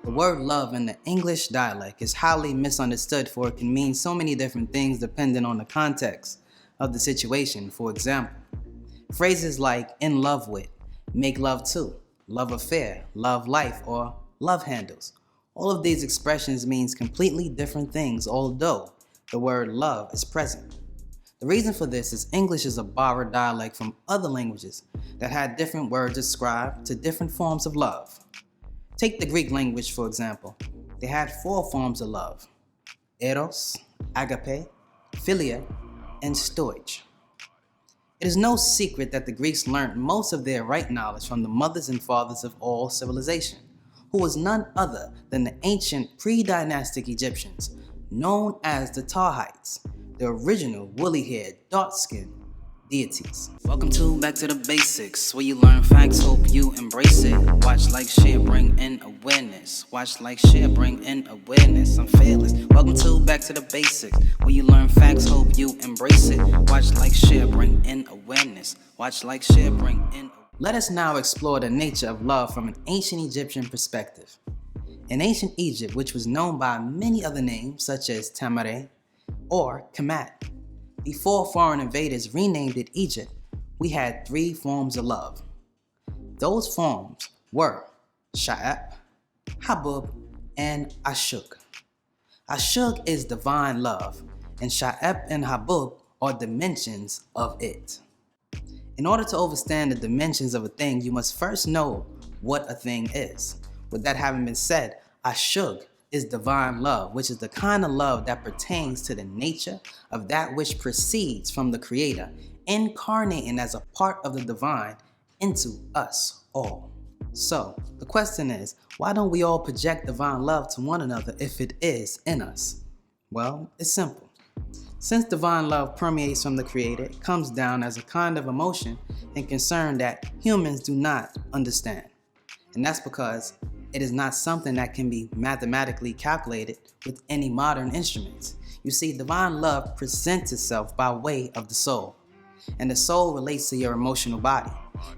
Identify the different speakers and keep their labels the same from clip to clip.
Speaker 1: The word love in the English dialect is highly misunderstood, for it can mean so many different things depending on the context of the situation. For example, phrases like in love with, make love to, love affair, love life, or love handles. All of these expressions means completely different things, although the word love is present. The reason for this is English is a borrowed dialect from other languages that had different words ascribed to different forms of love. Take the Greek language, for example. They had 4 forms of love: eros, agape, philia, and storge. It is no secret that the Greeks learned most of their right knowledge from the mothers and fathers of all civilization, who was none other than the ancient pre-dynastic Egyptians, known as the Tarhites, the original woolly-haired, dark-skinned deities. Welcome to Back to the Basics, where you learn facts, hope you embrace it. Watch, like, share, bring in awareness. Watch, like, share, bring in awareness. I'm fearless. Welcome to Back to the Basics, where you learn facts, hope you embrace it. Watch, like, share, bring in awareness. Watch, like, share, bring in. Let us now explore the nature of love from an ancient Egyptian perspective. In ancient Egypt, which was known by many other names such as Tamare or Kemet, before foreign invaders renamed it Egypt, we had 3 forms of love. Those forms were Sha'ep, Habub, and Ashuk. Ashuk is divine love, and Sha'ep and Habub are dimensions of it. In order to understand the dimensions of a thing, you must first know what a thing is. With that having been said, Ashuk is divine love, which is the kind of love that pertains to the nature of that which proceeds from the Creator, incarnating as a part of the divine into us all. So, the question is, why don't we all project divine love to one another if it is in us? Well, it's simple. Since divine love permeates from the Creator, it comes down as a kind of emotion and concern that humans do not understand. And that's because it is not something that can be mathematically calculated with any modern instruments. You see, divine love presents itself by way of the soul, and the soul relates to your emotional body.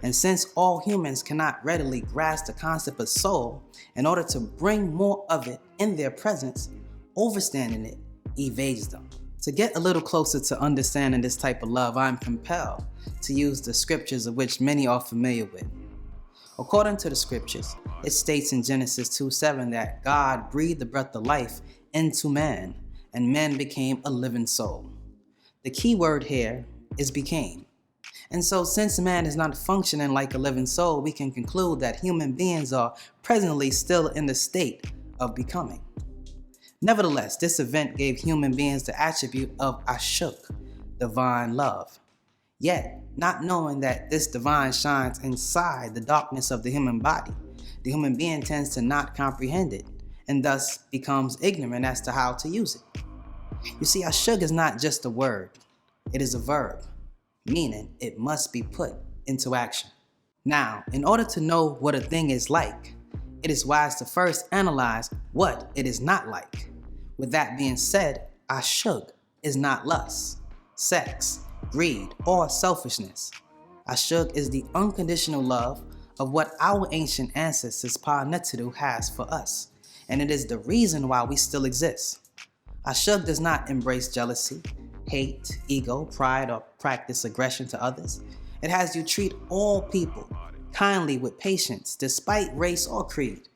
Speaker 1: And since all humans cannot readily grasp the concept of soul, in order to bring more of it in their presence, overstanding it evades them. To get a little closer to understanding this type of love, I am compelled to use the scriptures of which many are familiar with. According to the scriptures, it states in Genesis 2:7 that God breathed the breath of life into man, and man became a living soul. The key word here is became. And so since man is not functioning like a living soul, we can conclude that human beings are presently still in the state of becoming. Nevertheless, this event gave human beings the attribute of Ashuk, divine love. Yet, not knowing that this divine shines inside the darkness of the human body, the human being tends to not comprehend it, and thus becomes ignorant as to how to use it. You see, Ashuk is not just a word, it is a verb, meaning it must be put into action. Now, in order to know what a thing is like, it is wise to first analyze what it is not like. With that being said, Ashuk is not lust, sex, greed, or selfishness. Ashuk is the unconditional love of what our ancient ancestors Pa-Neteru has for us, and it is the reason why we still exist. Ashuk does not embrace jealousy, hate, ego, pride, or practice aggression to others. It has you treat all people kindly with patience, despite race or creed.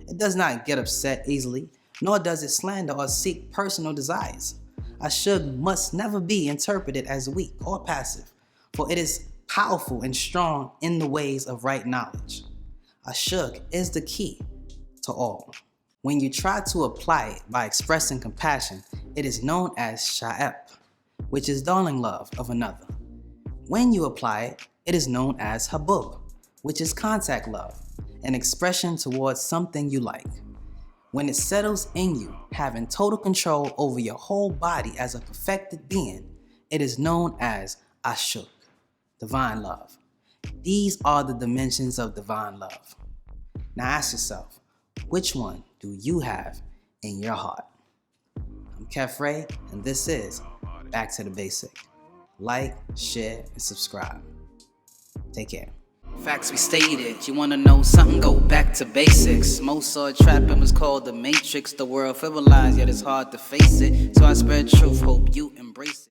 Speaker 1: It does not get upset easily, nor does it slander or seek personal desires. Ashuk must never be interpreted as weak or passive, for it is powerful and strong in the ways of right knowledge. Ashuk is the key to all. When you try to apply it by expressing compassion, it is known as Sha'ep, which is darling love of another. When you apply it, it is known as Habub, which is contact love, an expression towards something you like. When it settles in you, having total control over your whole body as a perfected being, it is known as Ashuk, divine love. These are the dimensions of divine love. Now ask yourself, which one do you have in your heart? I'm Kefre, and this is Back to the Basic. Like, share, and subscribe. Take care. Facts we stated. You wanna know something? Go back to basics. Mozart trapping was called the Matrix. The world feel lies, yet it's hard to face it. So I spread truth, hope you embrace it.